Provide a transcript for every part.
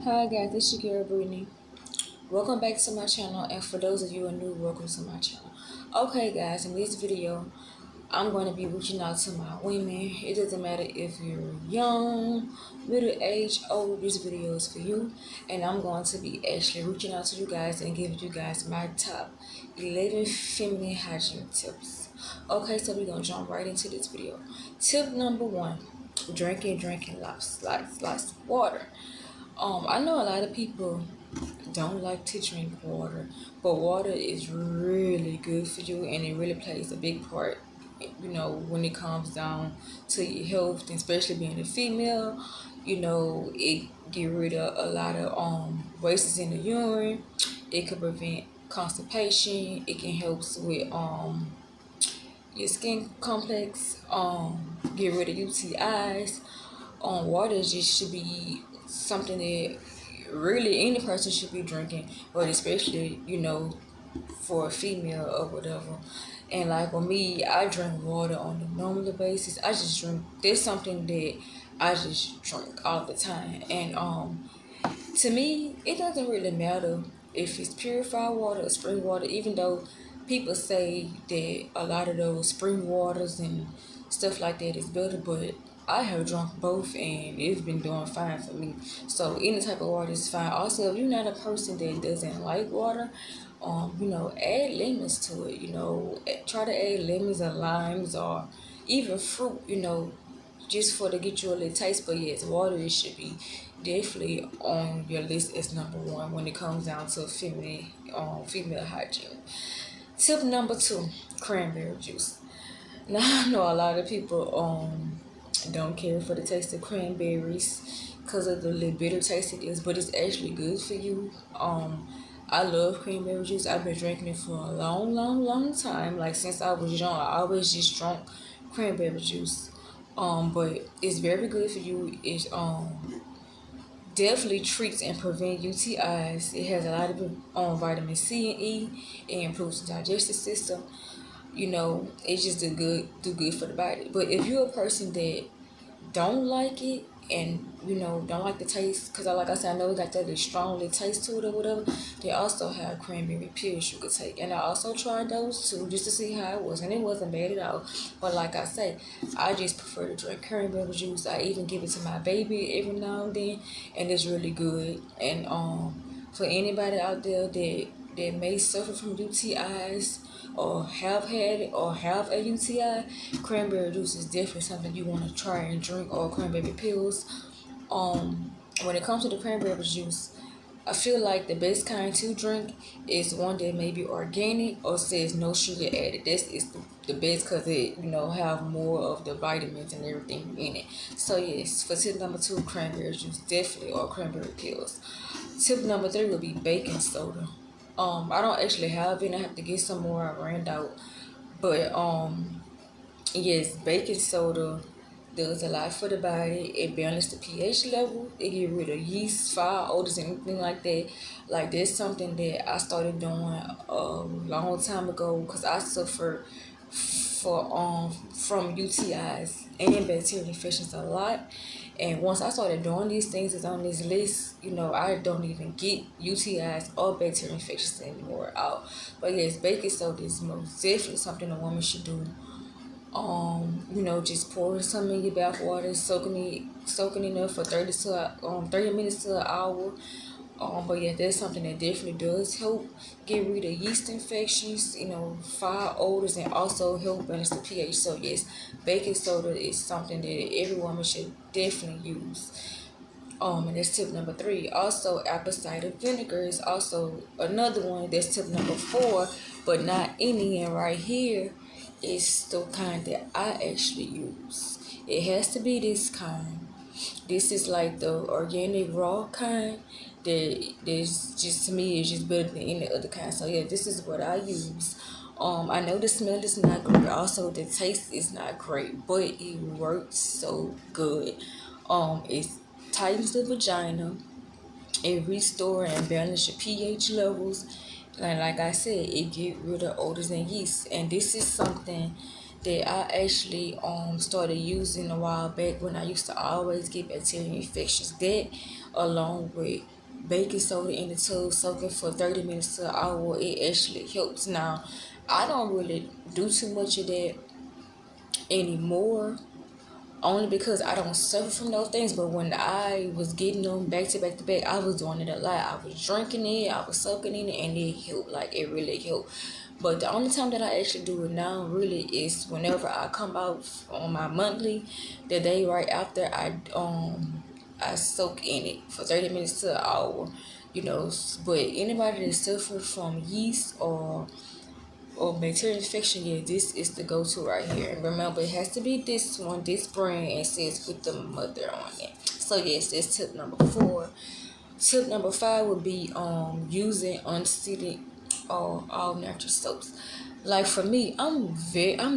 Hi guys, this is your girl Brittany. Welcome back to my channel, and for those of you who are new, welcome to my channel. Okay guys, in this video, I'm going to be reaching out to my women. It doesn't matter if you're young, middle age, old, this video is for you. And I'm going to be actually reaching out to you guys and giving you guys my top 11 feminine hygiene tips. Okay, so we're going to jump right into this video. Tip number 1, drinking lots of water. I know a lot of people don't like to drink water, but water is really good for you, and it really plays a big part, when it comes down to your health, and especially being a female. It get rid of a lot of wastes in the urine. It can prevent constipation. It can help with your skin complex, get rid of UTIs. Water just should be something that really any person should be drinking, but especially, for a female or whatever. And like for me, I drink water on a normal basis. I just drink, there's something that I just drink all the time. And to me, it doesn't really matter if it's purified water or spring water, even though people say that a lot of those spring waters and stuff like that is better, but I have drunk both and it's been doing fine for me. So any type of water is fine. Also, if you're not a person that doesn't like water, add lemons to it. Try to add lemons or limes or even fruit, just for to get you a little taste. But yes, water, it should be definitely on your list as number 1 when it comes down to female hygiene. Tip number 2, cranberry juice. Now I know a lot of people don't care for the taste of cranberries because of the little bitter taste it is, but it's actually good for you. I love cranberry juice. I've been drinking it for a long time. Like since I was young, I always just drank cranberry juice. But it's very good for you. It's definitely treats and prevent UTIs. It has a lot of vitamin C and E. It improves the digestive system. It's just do good for the body. But if you're a person that don't like it and don't like the taste, because like I said, I know it got that strongly taste to it or whatever, they also have cranberry pills you could take, and I also tried those too just to see how it was, and it wasn't bad at all. But like I say, I just prefer to drink cranberry juice. I even give it to my baby every now and then, and it's really good. And for anybody out there that may suffer from UTIs or have had it or have a UTI, cranberry juice is definitely something you want to try and drink, or cranberry pills. When it comes to the cranberry juice, I feel like the best kind to drink is one that may be organic or says no sugar added. This is the best because it, have more of the vitamins and everything in it. So yes, for tip number 2, cranberry juice definitely, or cranberry pills. Tip number 3 would be baking soda. I don't actually have it. I have to get some more. I ran out. But yes, baking soda does a lot for the body. It balances the pH level. It get rid of yeast, fire, odors, and anything like that. Like that's something that I started doing a long time ago because I suffer from UTIs and bacterial infections a lot. And once I started doing these things that's on this list, I don't even get UTIs or bacterial infections anymore out. But yes, baking soda is most definitely something a woman should do. Just pouring some in your bath water, soaking it up for 30 minutes to an hour. But yeah, that's something that definitely does help get rid of yeast infections, foul odors, and also help balance the pH. So yes, baking soda is something that every woman should definitely use. And that's tip number 3. Also, apple cider vinegar is also another one. That's tip number 4, but not any. And right here is the kind that I actually use. It has to be this kind. This is like the organic raw kind. There's just, to me, it's just better than any other kind. So yeah, this is what I use. I know the smell is not great. Also, the taste is not great, but it works so good. It tightens the vagina. It restores and balances your pH levels. And like I said, it get rid of odors and yeast. And this is something that I actually started using a while back when I used to always get bacterial infections. That along with baking soda in the tub, soaking for 30 minutes to an hour. It actually helps. Now, I don't really do too much of that anymore, only because I don't suffer from those things. But when I was getting them back to back to back, I was doing it a lot. I was drinking it, I was soaking in it, and it helped. Like, it really helped. But the only time that I actually do it now really is whenever I come out on my monthly, the day right after I soak in it for 30 minutes to an hour. But anybody that suffers from yeast or bacterial infection, yeah, this is the go-to right here. And remember, it has to be this one, this brand, and says with the mother on it. So yes, that's tip number 4. Tip number 5 would be using unscented or all natural soaps. Like, for me, I'm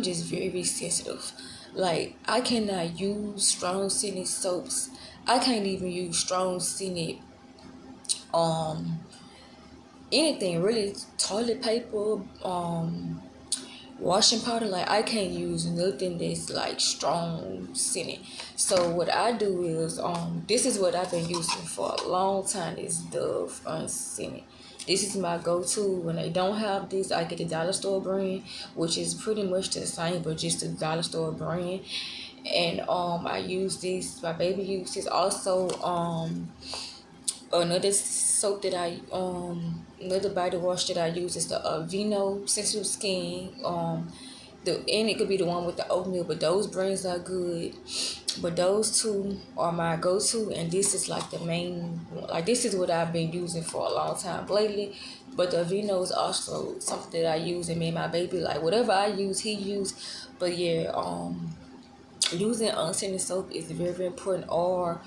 just very sensitive. Like, I cannot use strong scented soaps. I can't even use strong scented um anything really, toilet paper, washing powder. Like, I can't use nothing that's like strong scented. So what I do is this is what I've been using for a long time, is Dove unscented. This is my go-to. When they don't have this, I get the dollar store brand, which is pretty much the same, but just the dollar store brand. And I use this, my baby uses this also. Another soap that another body wash that I use is the Vino sensitive skin. And it could be the one with the oatmeal, but those brands are good. But those two are my go-to, and this is like the main, like, this is what I've been using for a long time lately. But the Vino is also something that I use, and me and my baby, like, whatever I use, he use. But yeah, using unscented soap is very, very important, or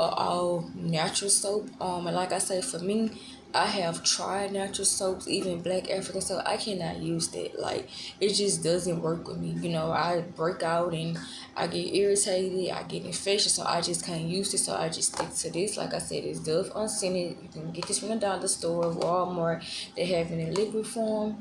all natural soap. And like I say, for me, I have tried natural soaps, even black African soap. I cannot use that. Like, it just doesn't work with me. I break out and I get irritated, I get infected, so I just can't use it. So I just stick to this. Like I said, it's Dove unscented. You can get this from the dollar store, Walmart. They have it in liquid form.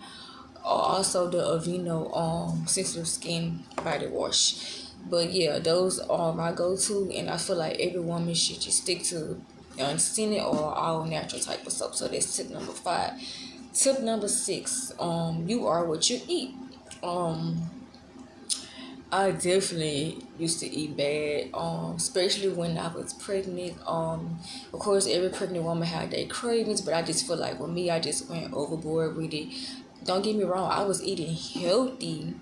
Also the Aveeno sensitive skin body wash. But yeah, those are my go-to, and I feel like every woman should just stick to unscented or all natural type of soap. So that's tip number 5. Tip number 6, you are what you eat. I definitely used to eat bad, especially when I was pregnant. Of course, every pregnant woman had their cravings, but I just feel like with me, I just went overboard with it. Don't get me wrong, I was eating healthy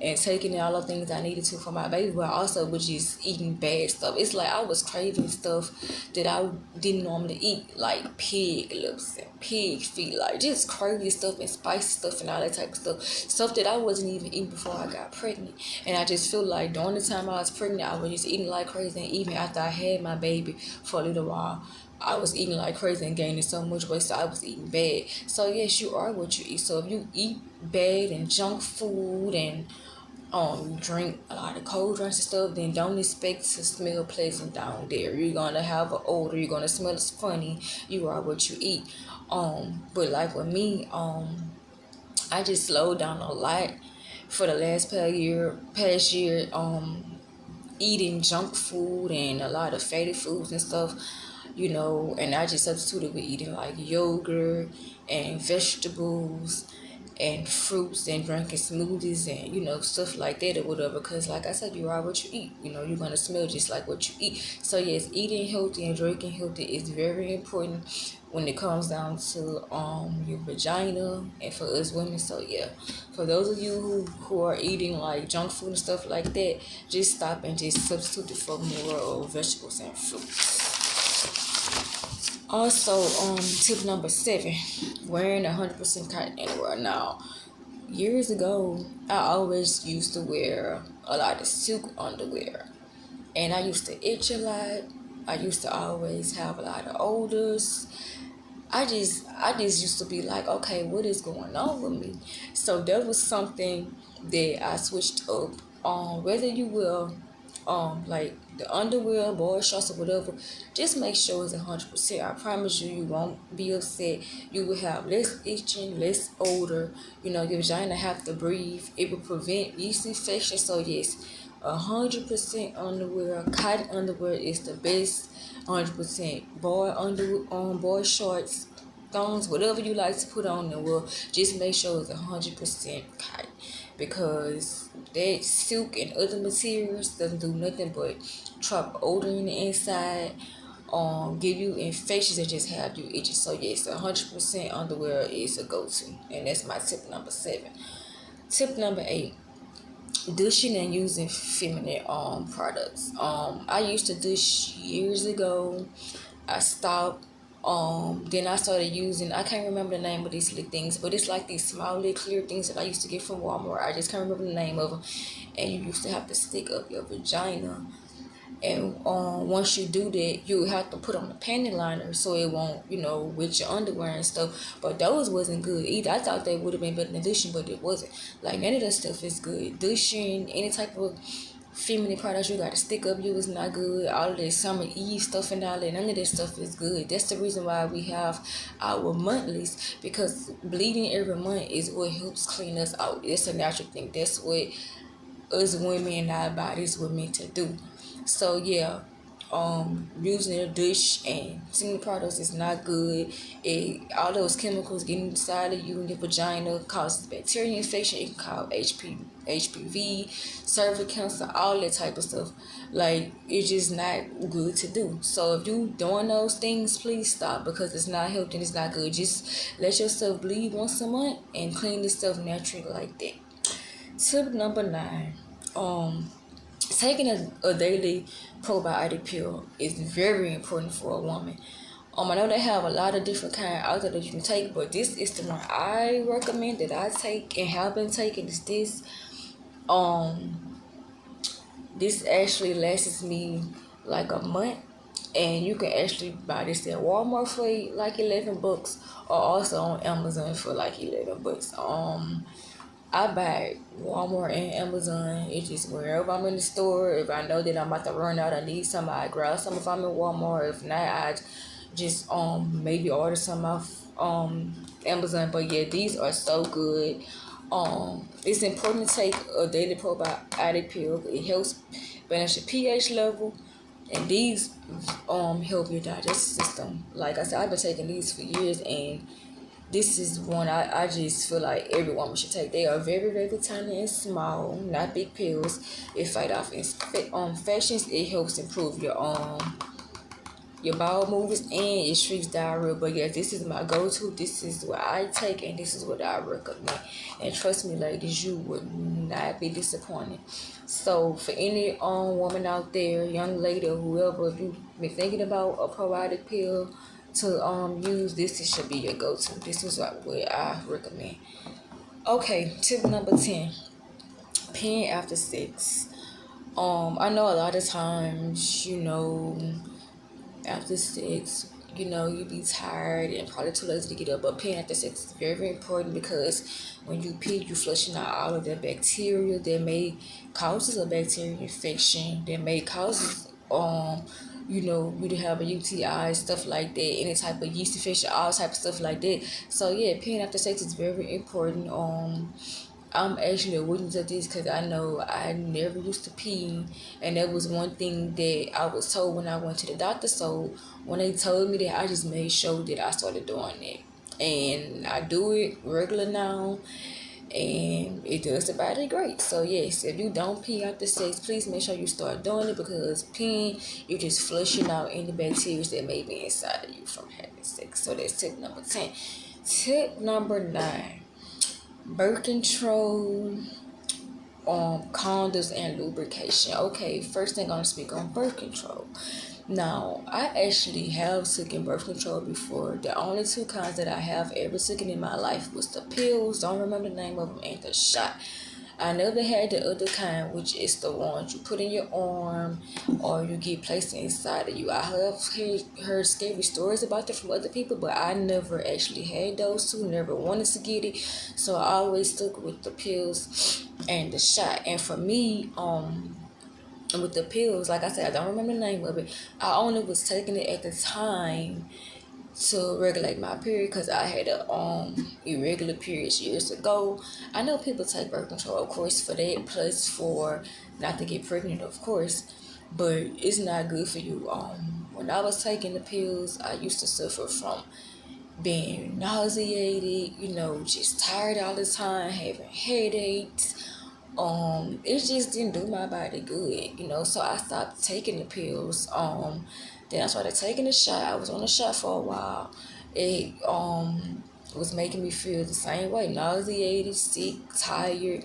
and taking all the things I needed to for my baby, but I also was just eating bad stuff. It's like I was craving stuff that I didn't normally eat, like pig lips and pig feet, like just crazy stuff and spicy stuff and all that type of stuff that I wasn't even eating before I got pregnant. And I just feel like during the time I was pregnant, I was just eating like crazy, and even after I had my baby for a little while, I was eating like crazy and gaining so much weight, so I was eating bad. So yes, you are what you eat. So if you eat bad and junk food and drink a lot of cold drinks and stuff, then don't expect to smell pleasant down there. You're gonna have an odor, you're gonna smell funny. You are what you eat. But like with me, I just slowed down a lot for the last past year, eating junk food and a lot of fatty foods and stuff, and I just substituted with eating like yogurt and vegetables and fruits and drinking smoothies and stuff like that or whatever, because like I said, you are what you eat. You're gonna smell just like what you eat. So yes, eating healthy and drinking healthy is very important when it comes down to your vagina and for us women. So yeah, for those of you who are eating like junk food and stuff like that, just stop and just substitute it for more vegetables and fruits. Also, tip number 7, wearing 100% cotton underwear. Now, years ago, I always used to wear a lot of silk underwear, and I used to itch a lot. I used to always have a lot of odors. I just used to be like, okay, what is going on with me? So that was something that I switched up. Whether you will like the underwear, boy shorts or whatever, just make sure it's 100%. I promise you, you won't be upset. You will have less itching, less odor. Your vagina have to breathe. It will prevent yeast infection. So yes, 100% underwear, cotton underwear is the best. 100% boy shorts, thongs, whatever you like to put on them. Well, just make sure it's 100% cotton, because that silk and other materials doesn't do nothing but trap odor in the inside, give you infections and just have you itching. So yes, 100% underwear is a go-to, and that's my tip number 7. Tip number 8: douching and using feminine products. I used to douche years ago. I stopped. Then I started using, I can't remember the name of these little things, but it's like these small little clear things that I used to get from Walmart. I just can't remember the name of them. And you used to have to stick up your vagina, and once you do that, you have to put on a panty liner so it won't, with your underwear and stuff. But those wasn't good either. I thought they would have been better than douching, but it wasn't. Like, none of that stuff is good. Douching, any type of feminine products you got to stick up you is not good. All of this Summer Eve stuff and all that, none of this stuff is good. That's the reason why we have our monthlies, because bleeding every month is what helps clean us out. It's a natural thing. That's what us women and our bodies were meant to do. So yeah, using a douche and semen products is not good. All those chemicals getting inside of you in your vagina causes bacterial infection. It can cause HPV, cervical cancer, all that type of stuff. Like, it's just not good to do. So if you doing those things, please stop, because it's not healthy and it's not good. Just let yourself bleed once a month and clean this stuff naturally like that. Tip number 9: taking a daily probiotic pill is very important for a woman. I know they have a lot of different kinds out there that you can take, but this is the one I recommend that I take and have been taking. Is this. This actually lasts me like a month, and you can actually buy this at Walmart for like $11, or also on Amazon for like $11. I buy Walmart and Amazon. It's just wherever I'm in the store. If I know that I'm about to run out, I need some, I grab some if I'm in Walmart. If not, I just maybe order some off Amazon. But yeah, these are so good. It's important to take a daily probiotic pill. It helps balance your pH level, and these help your digestive system. Like I said, I've been taking these for years, and this is one I just feel like every woman should take. They are very, very tiny and small, not big pills. It fight off infections. It helps improve your bowel movements, and it treats diarrhea. But yeah, this is my go-to. This is what I take, and this is what I recommend. And trust me, ladies, you would not be disappointed. So for any woman out there, young lady or whoever, if you've been thinking about a probiotic pill to use, this should be your go-to. This is what I recommend. Okay, tip number 10: peeing after sex. I know a lot of times, after sex, you be tired and probably too lazy to get up. But peeing after sex is very, very important, because when you pee, you flushing out all of the bacteria that may causes a bacterial infection, that may causes you to have a UTI, stuff like that, any type of yeast infection, all type of stuff like that. So yeah, peeing after sex is very important. I'm actually a witness of this, because I know I never used to pee, and that was one thing that I was told when I went to the doctor. So when they told me that, I just made sure that I started doing it, and I do it regular now, and it does the body great. So yes, if you don't pee after sex, please make sure you start doing it, because peeing, you're just flushing out any bacteria that may be inside of you from having sex. So that's tip number 10. Tip number 9: birth control, condoms, and lubrication. Okay, first thing I'm gonna speak on birth control. Now, I actually have taken birth control before. The only 2 kinds that I have ever taken in my life was the pills, don't remember the name of them, and the shot. I never had the other kind, which is the ones you put in your arm or you get placed inside of you. I have heard scary stories about that from other people, but I never actually had those 2, never wanted to get it. So I always stuck with the pills and the shot. And for me, with the pills, like I said, I don't remember the name of it. I only was taking it at the time to regulate my period, because I had irregular periods years ago. I know people take birth control, of course, for that, plus for not to get pregnant, of course. but it's not good for you. When I was taking the pills, I used to suffer from being nauseated, just tired all the time, having headaches. It just didn't do my body good, so I stopped taking the pills. Then I started taking the shot. I was on the shot for a while. It was making me feel the same way, nauseated, sick, tired.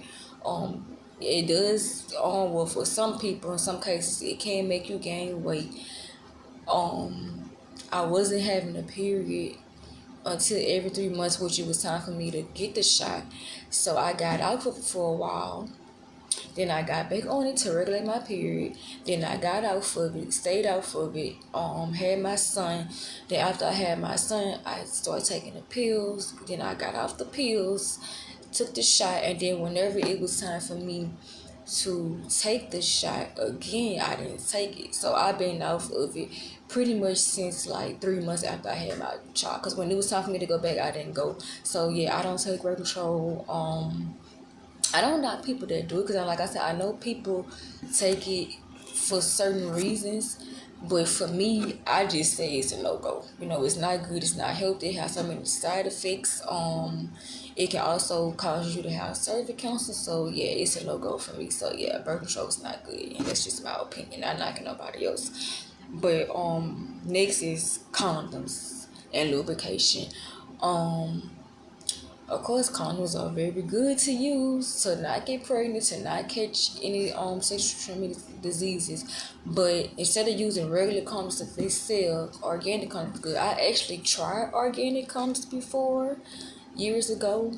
It does, well, for some people, in some cases, it can make you gain weight. I wasn't having a period until every 3 months, which it was time for me to get the shot. So I got out for a while. Then I got back on it to regulate my period. Then I got out of it, stayed out of it. Had my son. Then after I had my son, I started taking the pills. Then I got off the pills, took the shot, and then whenever it was time for me to take the shot again, I didn't take it. So I've been off of it pretty much since like 3 months after I had my child. Because when it was time for me to go back, I didn't go. So yeah, I don't take birth control. I don't knock people that do it, because like I said, I know people take it for certain reasons, but for me, I just say it's a no-go. It's not good, it's not healthy, it has so many side effects. It can also cause you to have cervical cancer, so yeah, it's a no-go for me. So yeah, birth control is not good, and that's just my opinion. I'm not knocking nobody else. But next is condoms and lubrication. Of course, condoms are very good to use to not get pregnant, to not catch any sexually transmitted diseases. But instead of using regular condoms that they sell, organic condoms good. I actually tried organic condoms before, years ago.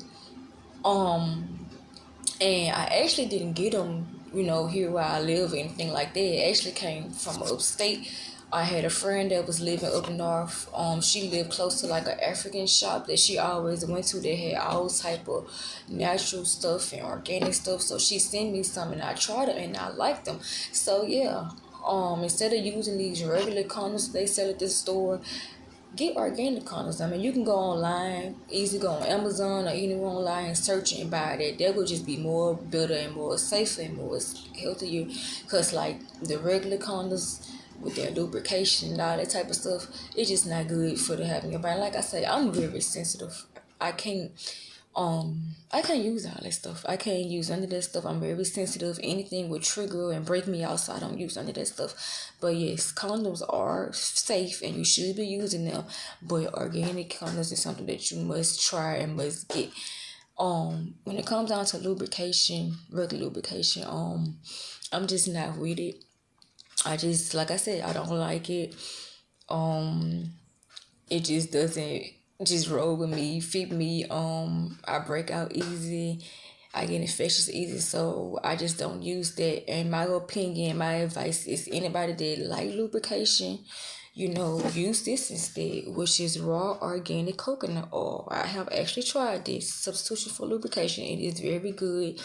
And I actually didn't get them, here where I live or anything like that. It actually came from upstate. I had a friend that was living up north. She lived close to like an African shop that she always went to that had all type of natural stuff and organic stuff. So she sent me some and I tried it and I liked them. So yeah, instead of using these regular condoms they sell at the store, get organic condoms. I mean, you can go online, easily go on Amazon or anywhere online and search and buy that. That would just be more better and more safer and more healthier. Because like the regular condoms with their lubrication and all that type of stuff, it's just not good for the having your body. Like I say, I'm very sensitive. I can't use all that stuff. I can't use none of that stuff. I'm very sensitive. Anything would trigger and break me out, so I don't use none of that stuff. But yes, condoms are safe and you should be using them. But organic condoms is something that you must try and must get. When it comes down to lubrication, regular lubrication, I'm just not with it. I just, like I said, I don't like it. It just doesn't just roll with me, fit me. I break out easy. I get infectious easy, so I just don't use that. In my opinion, my advice is anybody that like lubrication, use this instead, which is raw organic coconut oil. I have actually tried this substitution for lubrication. It is very good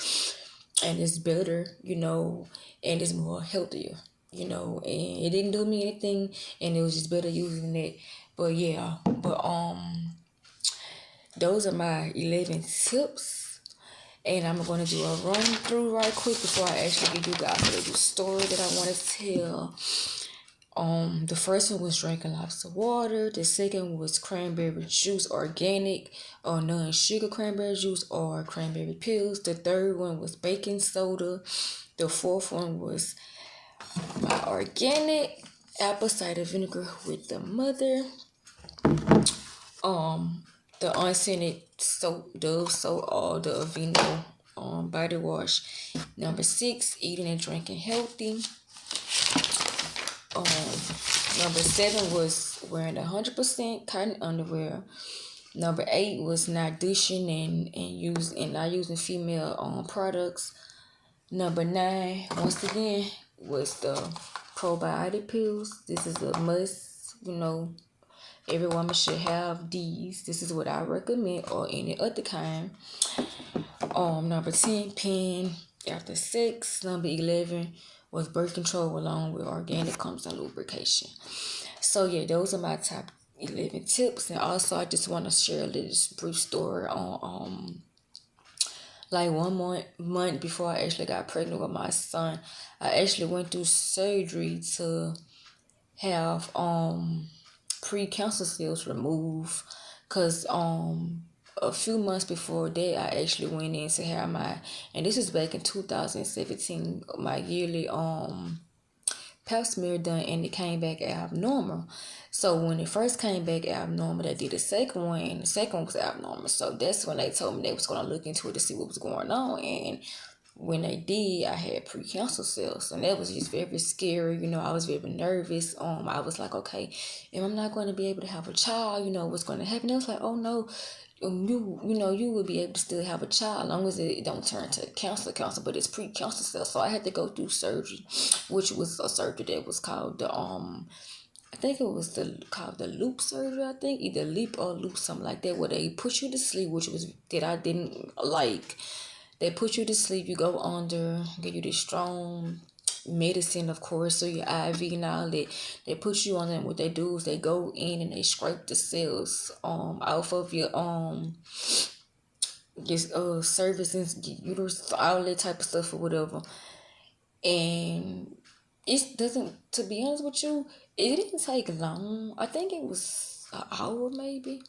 and it's better, and it's more healthier, and it didn't do me anything and it was just better using it. But yeah, those are my 11 tips. And I'm going to do a run through right quick before I actually give you guys a little story that I want to tell. The first one was drinking lots of water. The second was cranberry juice, organic or non-sugar cranberry juice or cranberry pills. The third one was baking soda. The fourth one was my organic apple cider vinegar with the mother. The unscented soap, Dove soap, or the Aveeno body wash. Number 6, eating and drinking healthy. Number 7 was wearing 100% cotton underwear. Number 8 was not douching and not using female products. Number 9, once again, was the probiotic pills. This is a must, every woman should have these. This is what I recommend, or any other kind. Number 10, pen after sex. Number 11 was birth control along with organic condoms and lubrication. So yeah, those are my top 11 tips. And also, I just want to share a little brief story on like 1 month before I actually got pregnant with my son. I actually went through surgery to have pre-cancer cells removed, because a few months before that I actually went in to have my, and this is back in 2017, my yearly pap smear done, and it came back abnormal. So when it first came back abnormal, they did the second one, and the second one was abnormal. So that's when they told me they was gonna look into it to see what was going on. And when they did, I had precancer cells, and that was just very scary. I was very nervous. I was like, okay, if I'm not going to be able to have a child, what's going to happen? I was like, oh no, you will be able to still have a child as long as it don't turn to cancer, but it's precancer cells. So I had to go through surgery, which was a surgery that was called the I think it was called the loop surgery. I think either leap or loop, something like that, where they put you to sleep, which was that I didn't like. They put you to sleep, you go under, give you this strong medicine, of course, so your IV and all that. They put you on, and what they do is they go in and they scrape the cells off of your cervix and uterus, all that type of stuff or whatever. And it doesn't, to be honest with you, it didn't take long. I think it was an hour maybe.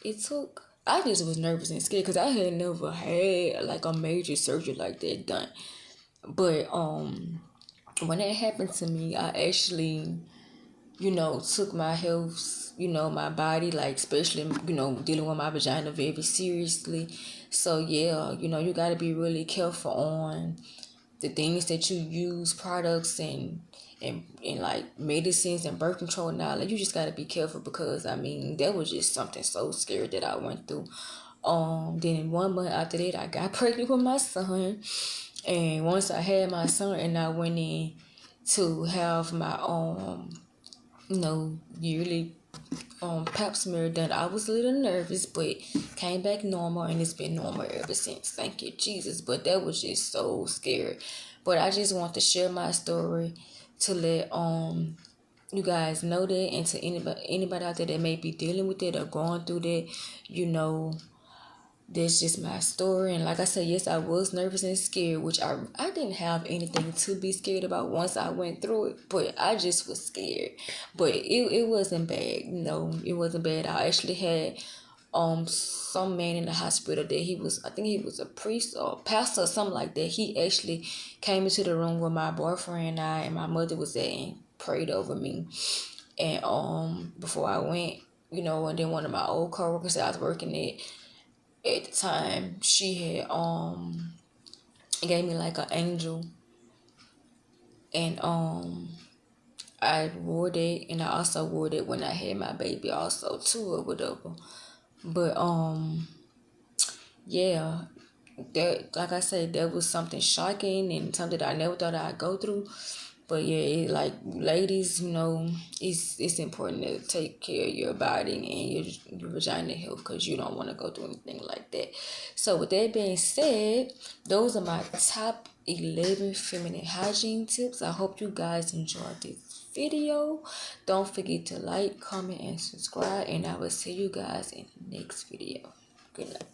It took. I just was nervous and scared because I had never had like a major surgery like that done. But when that happened to me, I actually, took my health, my body, like especially, dealing with my vagina very seriously. So yeah, you gotta be really careful on the things that you use, products and like medicines and birth control and all that. You just gotta be careful, because that was just something so scary that I went through. Then 1 month after that, I got pregnant with my son, and once I had my son and I went in to have my yearly pap smear done, I was a little nervous, but came back normal, and it's been normal ever since. Thank you, Jesus. But that was just so scary. But I just want to share my story to let you guys know that, and to anybody out there that may be dealing with it or going through that, that's just my story. And like I said, yes, I was nervous and scared, which I didn't have anything to be scared about once I went through it, but I just was scared. But it wasn't bad, it wasn't bad. I actually had some man in the hospital that I think he was a priest or pastor or something like that. He actually came into the room with my boyfriend and my mother was there and prayed over me. And before I went, and then one of my old coworkers that I was working at the time, she had gave me like an angel, and I wore that, and I also wore that when I had my baby also too or whatever. But yeah, that, like I said, that was something shocking and something that I never thought I'd go through. But yeah, like ladies, it's important to take care of your body and your vagina health, because you don't want to go through anything like that. So with that being said, those are my top 11 feminine hygiene tips. I hope you guys enjoyed this video. Don't forget to like, comment, and subscribe, and I will see you guys in the next video. Good night.